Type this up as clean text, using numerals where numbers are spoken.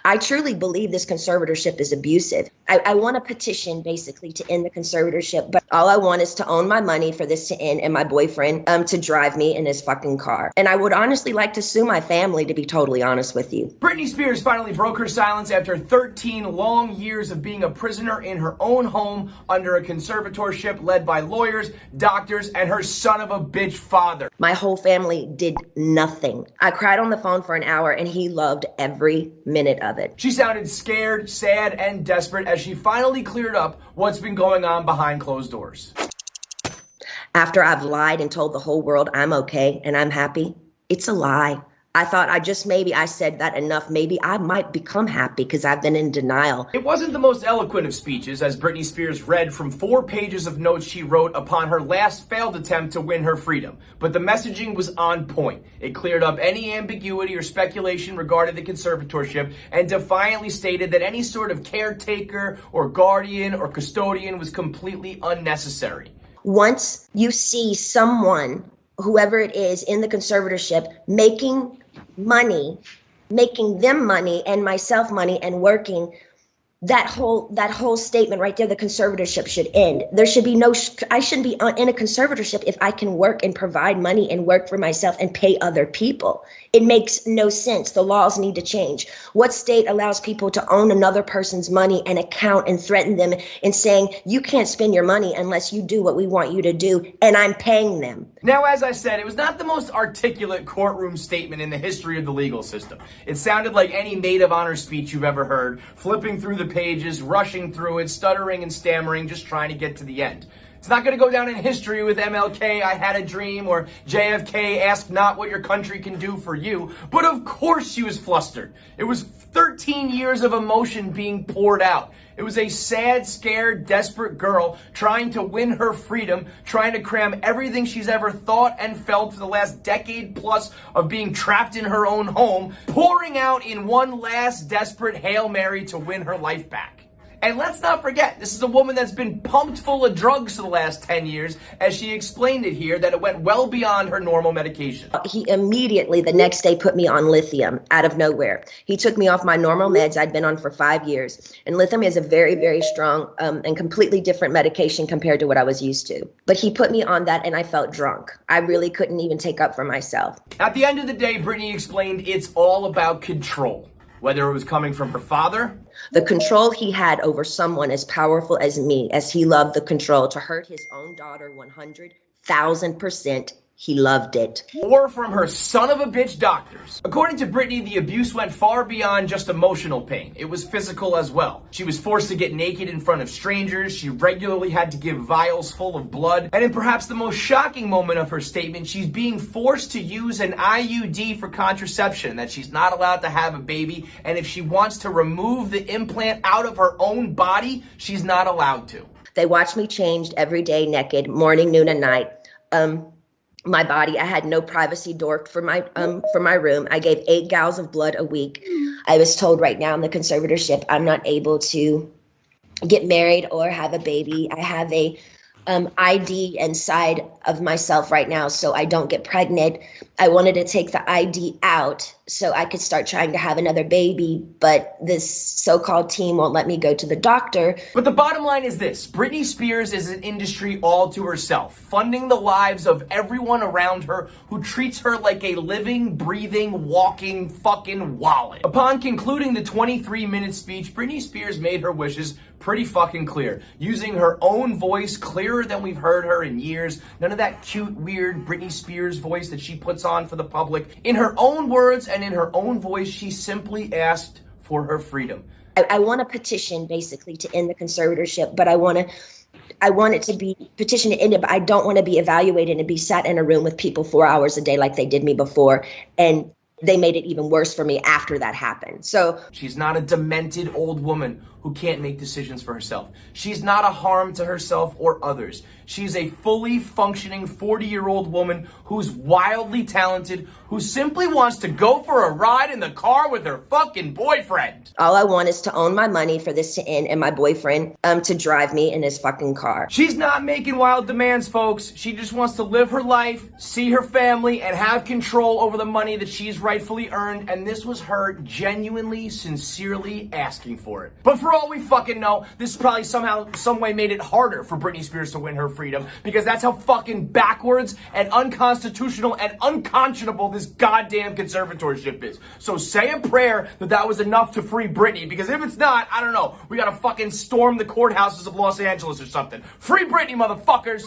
I truly believe this conservatorship is abusive. I want a petition basically to end the conservatorship, but all I want is to own my money for this to end and my boyfriend to drive me in his fucking car. And I would honestly like to sue my family, to be totally honest with you. Britney Spears finally broke her silence after 13 long years of being a prisoner in her own home under a conservatorship led by lawyers, doctors, and her son of a bitch father. My whole family did nothing. I cried on the phone for an hour and he loved every minute of it. She sounded scared, sad, and desperate as she finally cleared up what's been going on behind closed doors. After I've lied and told the whole world I'm okay and I'm happy, it's a lie. I thought I said that enough. Maybe I might become happy because I've been in denial. It wasn't the most eloquent of speeches as Britney Spears read from 4 pages of notes she wrote upon her last failed attempt to win her freedom. But the messaging was on point. It cleared up any ambiguity or speculation regarding the conservatorship and defiantly stated that any sort of caretaker or guardian or custodian was completely unnecessary. Once you see someone, whoever it is in the conservatorship, making them money and myself money and working, that whole statement right there, the conservatorship should end. There should be I shouldn't be in a conservatorship if I can work and provide money and work for myself and pay other people. It makes no sense. The laws need to change. What state allows people to own another person's money and account and threaten them and saying, you can't spend your money unless you do what we want you to do, and I'm paying them? Now, as I said, it was not the most articulate courtroom statement in the history of the legal system. It sounded like any maid of honor speech you've ever heard, flipping through the pages, rushing through it, stuttering and stammering, just trying to get to the end. It's not going to go down in history with MLK, I had a dream, or JFK, ask not what your country can do for you. But of course she was flustered. It was 13 years of emotion being poured out. It was a sad, scared, desperate girl trying to win her freedom, trying to cram everything she's ever thought and felt for the last decade plus of being trapped in her own home, pouring out in one last desperate Hail Mary to win her life back. And let's not forget, this is a woman that's been pumped full of drugs for the last 10 years, as she explained it here, that it went well beyond her normal medication. He immediately, the next day, put me on lithium out of nowhere. He took me off my normal meds I'd been on for 5 years. And lithium is a very, very strong and completely different medication compared to what I was used to. But he put me on that and I felt drunk. I really couldn't even take up for myself. At the end of the day, Britney explained it's all about control. Whether it was coming from her father, the control he had over someone as powerful as me, as he loved the control to hurt his own daughter 100,000%. He loved it. Or from her son of a bitch doctors. According to Britney, the abuse went far beyond just emotional pain. It was physical as well. She was forced to get naked in front of strangers. She regularly had to give vials full of blood. And in perhaps the most shocking moment of her statement, she's being forced to use an IUD for contraception, that she's not allowed to have a baby. And if she wants to remove the implant out of her own body, she's not allowed to. They watch me changed every day naked, morning, noon, and night. My body, I had no privacy door for my room. I gave 8 gallons of blood a week. I was told right now in the conservatorship, I'm not able to get married or have a baby. I have a ID inside of myself right now so I don't get pregnant. I wanted to take the ID out so I could start trying to have another baby, but this so-called team won't let me go to the doctor. But the bottom line is this: Britney Spears is an industry all to herself, funding the lives of everyone around her who treats her like a living, breathing, walking fucking wallet. Upon concluding the 23-minute speech, Britney Spears made her wishes pretty fucking clear, using her own voice clearer than we've heard her in years. None of that cute, weird Britney Spears voice that she puts on for the public. In her own words and in her own voice, she simply asked for her freedom. I want a petition basically to end the conservatorship, but I want it to be petition to end it, but I don't want to be evaluated and be sat in a room with people 4 hours a day like they did me before. And they made it even worse for me after that happened. So she's not a demented old woman who who can't make decisions for herself. She's not a harm to herself or others. She's a fully functioning 40-year-old woman who's wildly talented, who simply wants to go for a ride in the car with her fucking boyfriend. All I want is to own my money for this to end and my boyfriend to drive me in his fucking car. She's not making wild demands, folks. She just wants to live her life, see her family, and have control over the money that she's rightfully earned, and this was her genuinely, sincerely asking for it. But for all we fucking know, this probably somehow, some way made it harder for Britney Spears to win her freedom, because that's how fucking backwards and unconstitutional and unconscionable this goddamn conservatorship is. So say a prayer that that was enough to free Britney, because if it's not, I don't know, we gotta fucking storm the courthouses of Los Angeles or something. Free Britney, motherfuckers!